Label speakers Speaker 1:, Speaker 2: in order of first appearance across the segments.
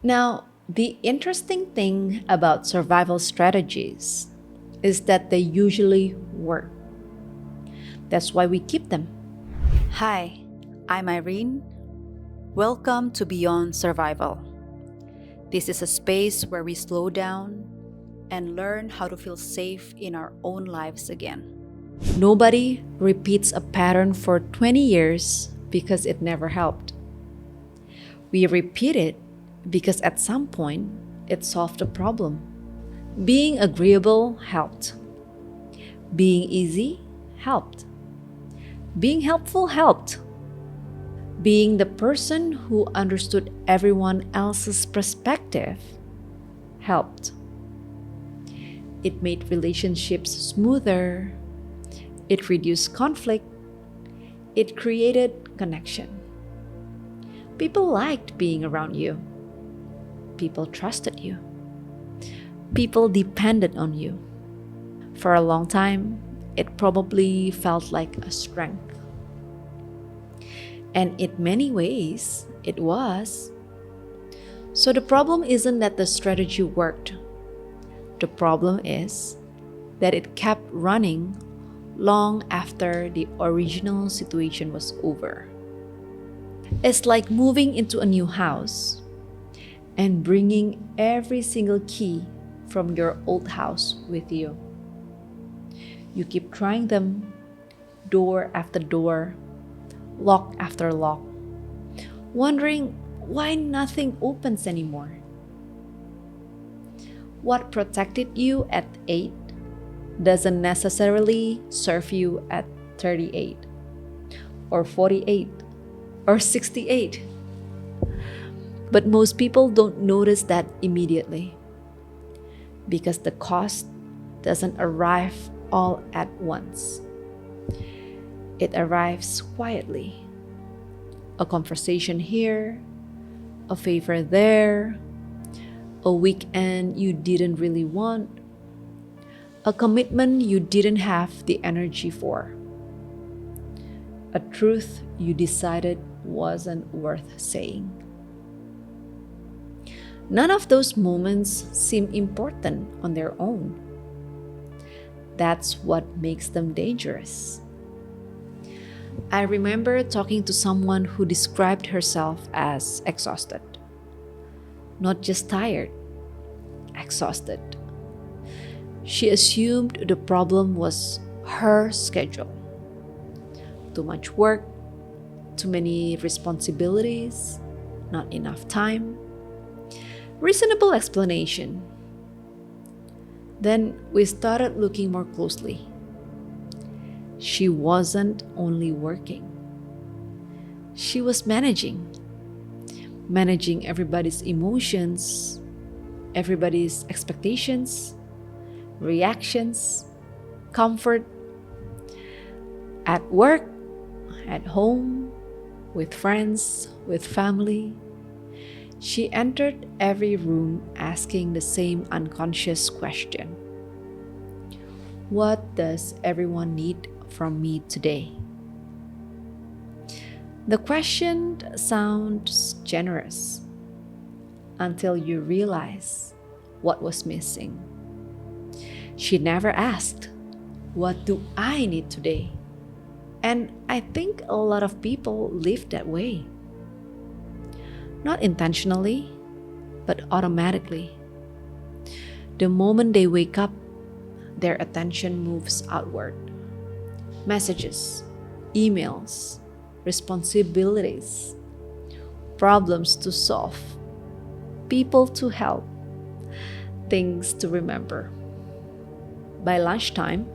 Speaker 1: Now, the interesting thing about survival strategies is that they usually work. That's why we keep them.
Speaker 2: Hi, I'm Irene. Welcome to Beyond Survival. This is a space where we slow down and learn how to feel safe in our own lives again.
Speaker 1: Nobody repeats a pattern for 20 years because it never helped. We repeat it because at some point it solved a problem. Being agreeable helped. Being easy helped. Being helpful helped. Being the person who understood everyone else's perspective helped. It made relationships smoother. It reduced conflict. It created connection. People liked being around you. People trusted you. People depended on you. For a long time, it probably felt like a strength. And in many ways, it was. So the problem isn't that the strategy worked. The problem is that it kept running long after the original situation was over. It's like moving into a new house and bringing every single key from your old house with you. You keep trying them, door after door, lock after lock, wondering why nothing opens anymore. What protected you at 8 doesn't necessarily serve you at 38 or 48 or 68. But most people don't notice that immediately because the cost doesn't arrive all at once. It arrives quietly. A conversation here, a favor there, a weekend you didn't really want, a commitment you didn't have the energy for, a truth you decided wasn't worth saying. None of those moments seem important on their own. That's what makes them dangerous. I remember talking to someone who described herself as exhausted. Not just tired, exhausted. She assumed the problem was her schedule. Too much work, too many responsibilities, not enough time. Reasonable explanation. Then we started looking more closely. She wasn't only working. She was managing everybody's emotions, everybody's expectations, reactions, comfort, at work, at home, with friends, with family. She entered every room asking the same unconscious question. What does everyone need from me today? The question sounds generous until you realize what was missing. She never asked, what do I need today? And I think a lot of people live that way. Not intentionally, but automatically. The moment they wake up, their attention moves outward. Messages, emails, responsibilities, problems to solve, people to help, things to remember. By lunchtime,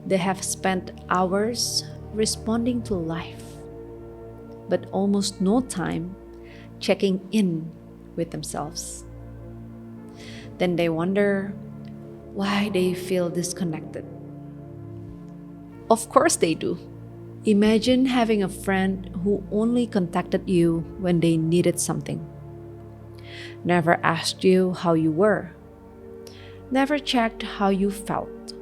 Speaker 1: they have spent hours responding to life, but almost no time checking in with themselves. Then they wonder why they feel disconnected. Of course they do. Imagine having a friend who only contacted you when they needed something. Never asked you how you were. Never checked how you felt.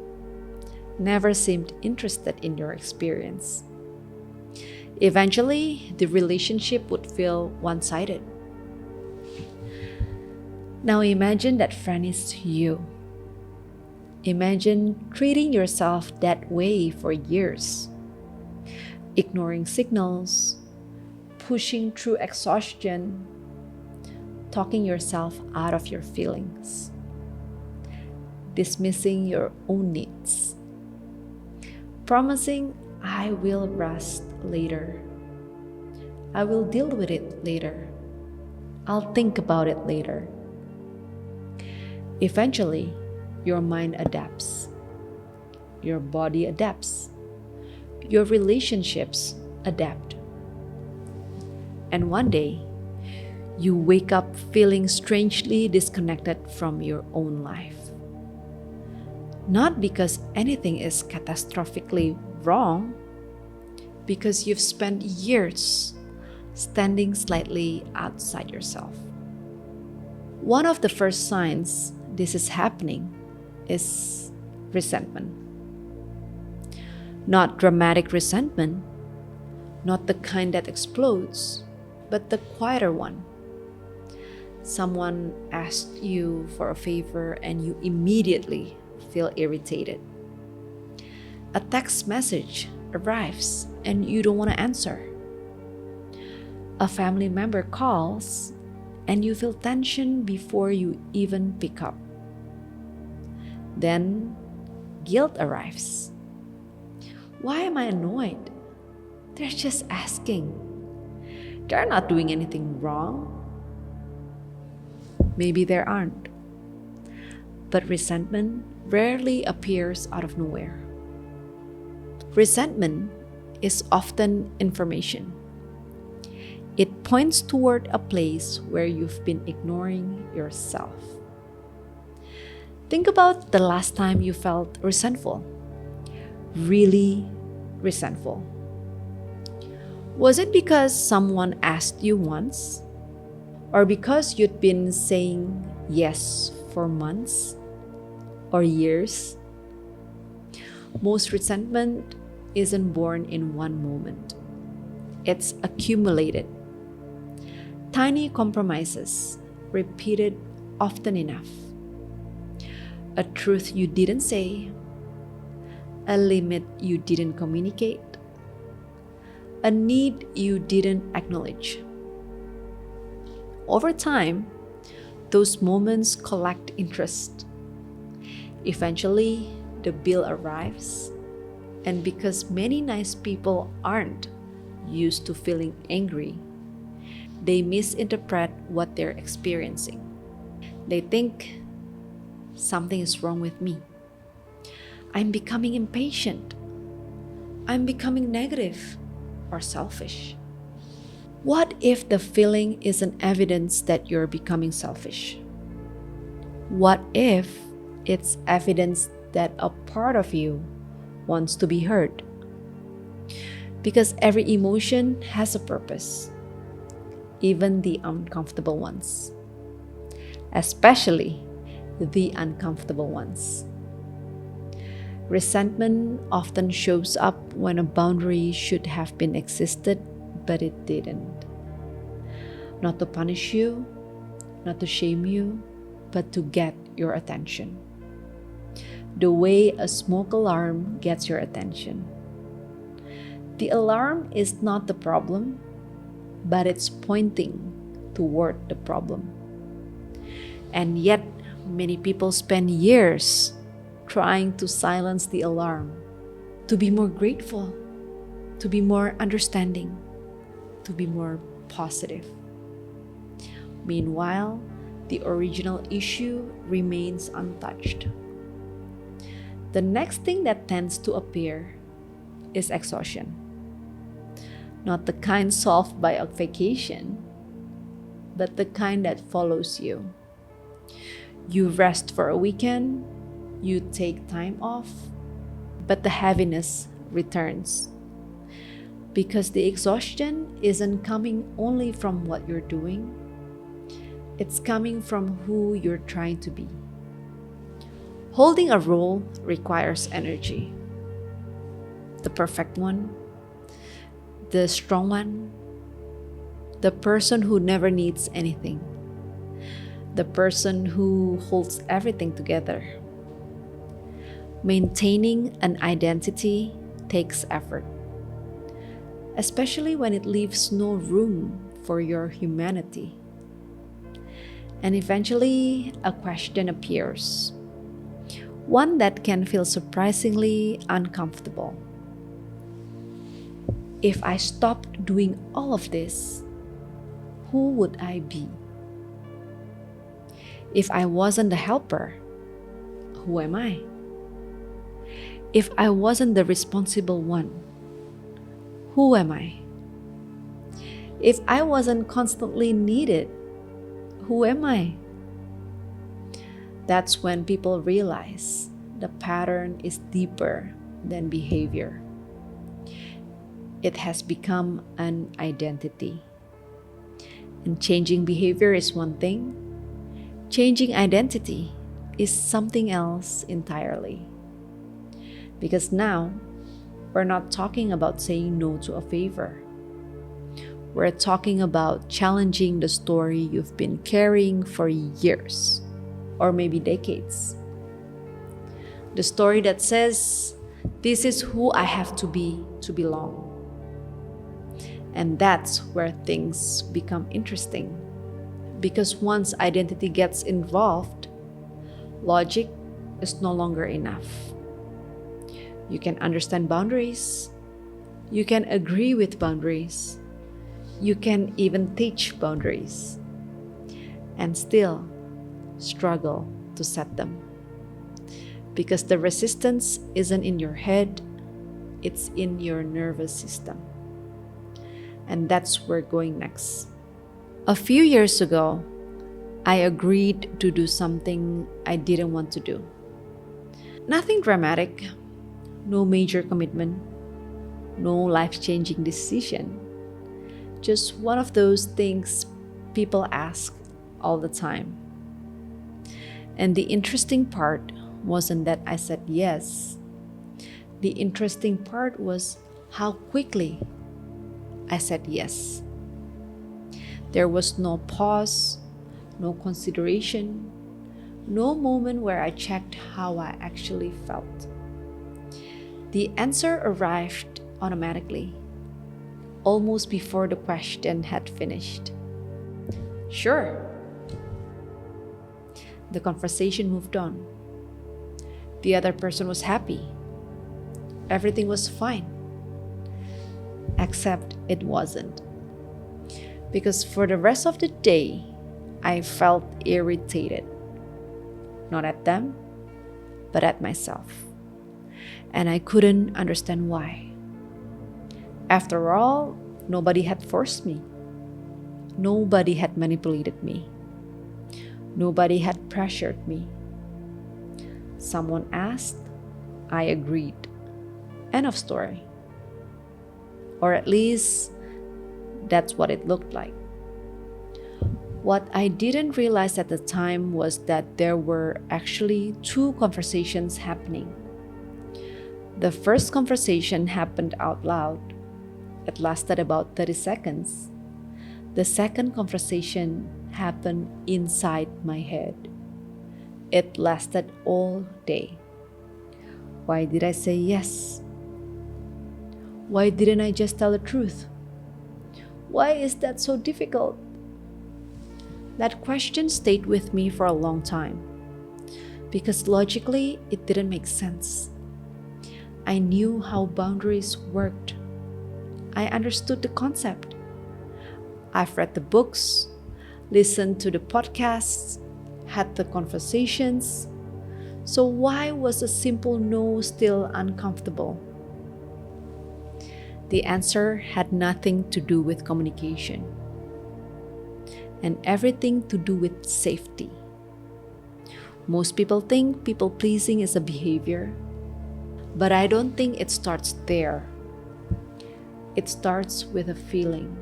Speaker 1: Never seemed interested in your experience. Eventually, the relationship would feel one-sided. Now imagine that friend is you. Imagine treating yourself that way for years, ignoring signals, pushing through exhaustion, talking yourself out of your feelings, dismissing your own needs, promising, I will rest later. I will deal with it later. I'll think about it later. Eventually, your mind adapts. Your body adapts. Your relationships adapt. And one day, you wake up feeling strangely disconnected from your own life. Not because anything is catastrophically wrong, because you've spent years standing slightly outside yourself. One of the first signs this is happening is resentment. Not dramatic resentment, not the kind that explodes, but the quieter one. Someone asked you for a favor and you immediately feel irritated. A text message arrives and you don't want to answer. A family member calls and you feel tension before you even pick up. Then guilt arrives. Why am I annoyed? They're just asking. They're not doing anything wrong. Maybe there aren't. But resentment rarely appears out of nowhere. Resentment is often information. It points toward a place where you've been ignoring yourself. Think about the last time you felt resentful. Really resentful. Was it because someone asked you once? Or because you'd been saying yes for months or years? Most resentment isn't born in one moment. It's accumulated. Tiny compromises, repeated often enough. A truth you didn't say, a limit you didn't communicate, a need you didn't acknowledge. Over time, those moments collect interest. Eventually, the bill arrives, and because many nice people aren't used to feeling angry, they misinterpret what they're experiencing. They think something is wrong with me. I'm becoming impatient. I'm becoming negative or selfish. What if the feeling isn't evidence that you're becoming selfish? What if it's evidence that a part of you wants to be heard? Because every emotion has a purpose, even the uncomfortable ones, especially the uncomfortable ones. Resentment often shows up when a boundary should have been existed, but it didn't. Not to punish you, not to shame you, but to get your attention. The way a smoke alarm gets your attention. The alarm is not the problem, but it's pointing toward the problem. And yet, many people spend years trying to silence the alarm, to be more grateful, to be more understanding, to be more positive. Meanwhile, the original issue remains untouched. The next thing that tends to appear is exhaustion. Not the kind solved by a vacation, but the kind that follows you. You rest for a weekend, you take time off, but the heaviness returns. Because the exhaustion isn't coming only from what you're doing, it's coming from who you're trying to be. Holding a role requires energy. The perfect one, the strong one, the person who never needs anything. the person who holds everything together. Maintaining an identity takes effort, especially when it leaves no room for your humanity. And eventually, a question appears, one that can feel surprisingly uncomfortable. If I stopped doing all of this, who would I be? If I wasn't the helper, who am I? If I wasn't the responsible one, who am I? If I wasn't constantly needed, who am I? That's when people realize the pattern is deeper than behavior. It has become an identity. And changing behavior is one thing, changing identity is something else entirely. Because now, we're not talking about saying no to a favor. We're talking about challenging the story you've been carrying for years, or maybe decades. The story that says, this is who I have to be to belong. And that's where things become interesting. Because once identity gets involved, logic is no longer enough. You can understand boundaries. You can agree with boundaries. You can even teach boundaries. And still struggle to set them. Because the resistance isn't in your head, it's in your nervous system. And that's where we're going next. A few years ago, I agreed to do something I didn't want to do. Nothing dramatic, no major commitment, no life-changing decision. Just one of those things people ask all the time. And the interesting part wasn't that I said yes. The interesting part was how quickly I said yes. There was no pause, no consideration, no moment where I checked how I actually felt. The answer arrived automatically, almost before the question had finished. Sure. The conversation moved on. The other person was happy. Everything was fine. Except it wasn't. Because for the rest of the day, I felt irritated. Not at them, but at myself. And I couldn't understand why. After all, nobody had forced me. Nobody had manipulated me. Nobody had pressured me. Someone asked, I agreed. End of story. Or at least, that's what it looked like. What I didn't realize at the time was that there were actually two conversations happening. The first conversation happened out loud. It lasted about 30 seconds. The second conversation happened inside my head. It lasted all day. Why did I say yes? Why didn't I just tell the truth? Why is that so difficult? That question stayed with me for a long time because logically it didn't make sense. I knew how boundaries worked. I understood the concept. I've read the books, listened to the podcasts, had the conversations. So why was a simple no still uncomfortable? The answer had nothing to do with communication and everything to do with safety. Most people think people pleasing is a behavior, but I don't think it starts there. It starts with a feeling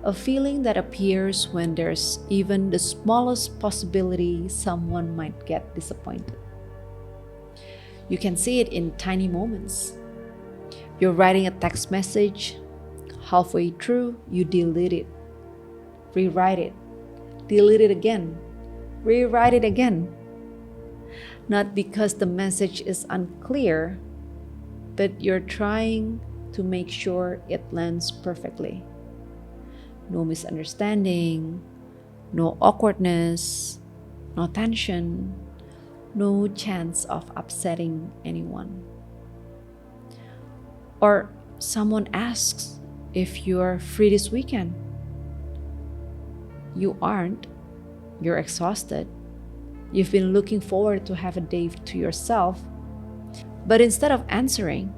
Speaker 1: that appears when there's even the smallest possibility someone might get disappointed. You can see it in tiny moments. You're writing a text message, halfway through, you delete it, rewrite it, delete it again, rewrite it again. Not because the message is unclear, but you're trying to make sure it lands perfectly. No misunderstanding, no awkwardness, no tension, no chance of upsetting anyone. Or someone asks if you're free this weekend. You aren't, you're exhausted. You've been looking forward to have a day to yourself, but instead of answering,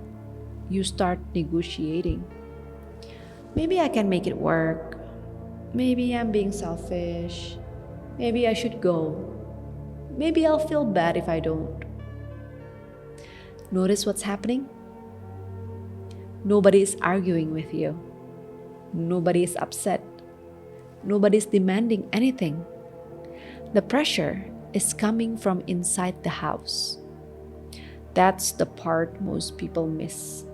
Speaker 1: you start negotiating. Maybe I can make it work. Maybe I'm being selfish. Maybe I should go. Maybe I'll feel bad if I don't. Notice what's happening? Nobody is arguing with you. Nobody is upset. Nobody is demanding anything. The pressure is coming from inside the house. That's the part most people miss.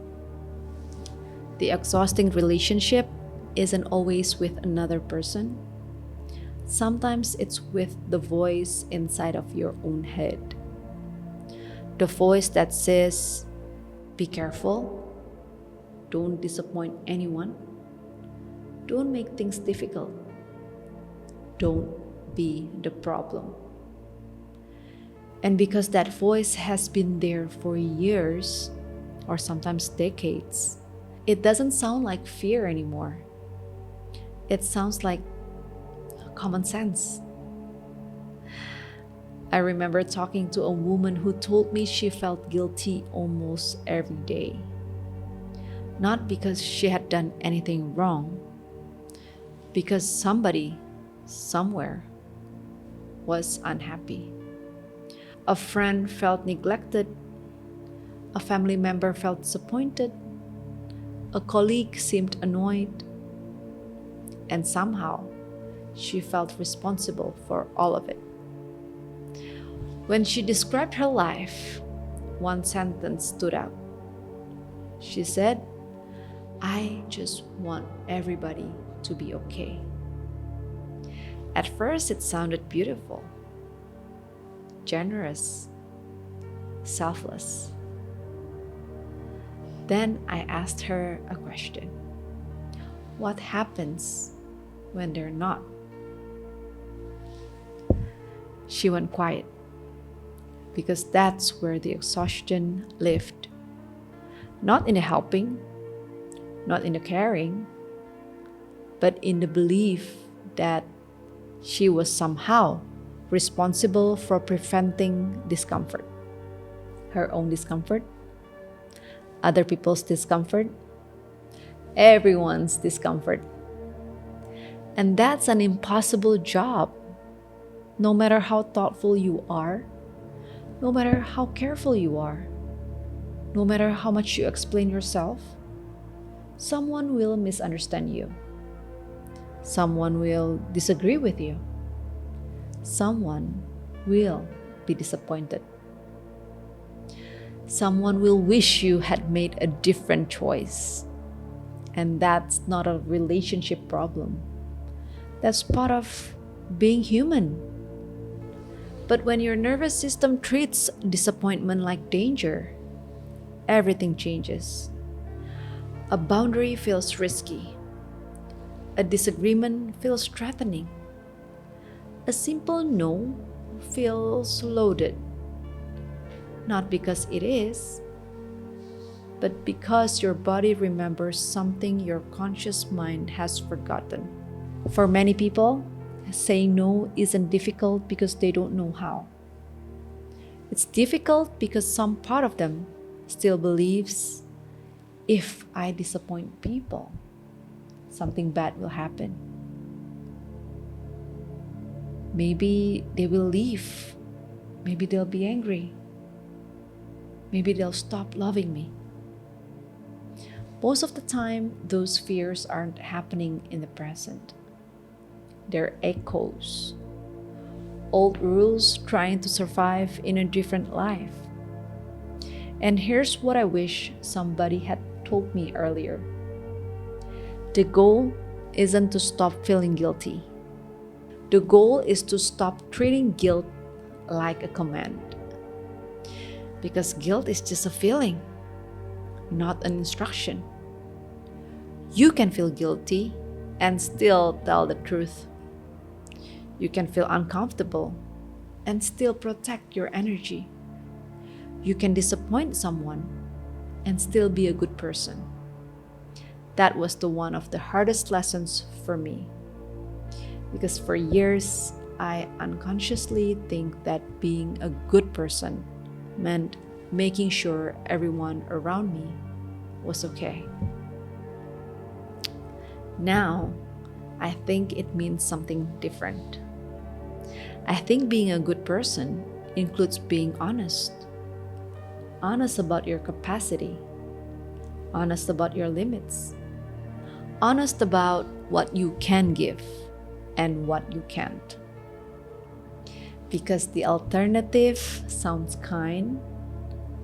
Speaker 1: The exhausting relationship isn't always with another person. Sometimes it's with the voice inside of your own head. The voice that says, be careful, don't disappoint anyone, don't make things difficult, don't be the problem. And because that voice has been there for years, or sometimes decades, it doesn't sound like fear anymore. It sounds like common sense. I remember talking to a woman who told me she felt guilty almost every day. Not because she had done anything wrong, because somebody, somewhere, was unhappy. A friend felt neglected, a family member felt disappointed, a colleague seemed annoyed, and somehow she felt responsible for all of it. When she described her life, one sentence stood out. She said, I just want everybody to be okay. At first, it sounded beautiful, generous, selfless. Then I asked her a question. What happens when they're not? She went quiet, because that's where the exhaustion lived. Not in the helping, not in the caring, but in the belief that she was somehow responsible for preventing discomfort. Her own discomfort, other people's discomfort, everyone's discomfort. And that's an impossible job. No matter how thoughtful you are, no matter how careful you are, no matter how much you explain yourself, someone will misunderstand you. Someone will disagree with you. Someone will be disappointed. Someone will wish you had made a different choice. And that's not a relationship problem. That's part of being human. But when your nervous system treats disappointment like danger, everything changes. A boundary feels risky. A disagreement feels threatening. A simple no feels loaded. Not because it is, but because your body remembers something your conscious mind has forgotten. For many people, saying no isn't difficult because they don't know how. It's difficult because some part of them still believes, if I disappoint people, something bad will happen. Maybe they will leave. Maybe they'll be angry. Maybe they'll stop loving me. Most of the time, those fears aren't happening in the present. They're echoes. Old rules trying to survive in a different life. And here's what I wish somebody had told me earlier. The goal isn't to stop feeling guilty. The goal is to stop treating guilt like a command. Because guilt is just a feeling, not an instruction. You can feel guilty and still tell the truth. You can feel uncomfortable and still protect your energy. You can disappoint someone and still be a good person. That was one of the hardest lessons for me. Because for years, I unconsciously think that being a good person meant making sure everyone around me was okay. Now, I think it means something different. I think being a good person includes being honest. Honest about your capacity. Honest about your limits. Honest about what you can give and what you can't. Because the alternative sounds kind,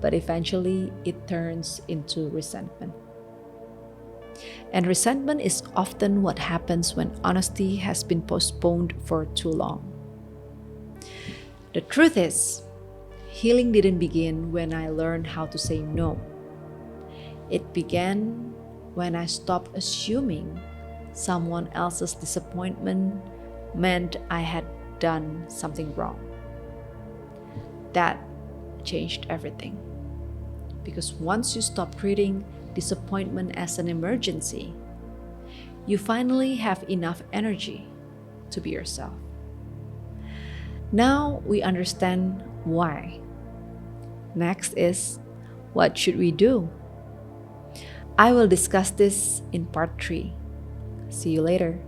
Speaker 1: but eventually it turns into resentment. And resentment is often what happens when honesty has been postponed for too long. The truth is, healing didn't begin when I learned how to say no. It began when I stopped assuming someone else's disappointment meant I had done something wrong. That changed everything. Because once you stop treating disappointment as an emergency, you finally have enough energy to be yourself. Now we understand why. Next is, what should we do? I will discuss this in part 3. See you later.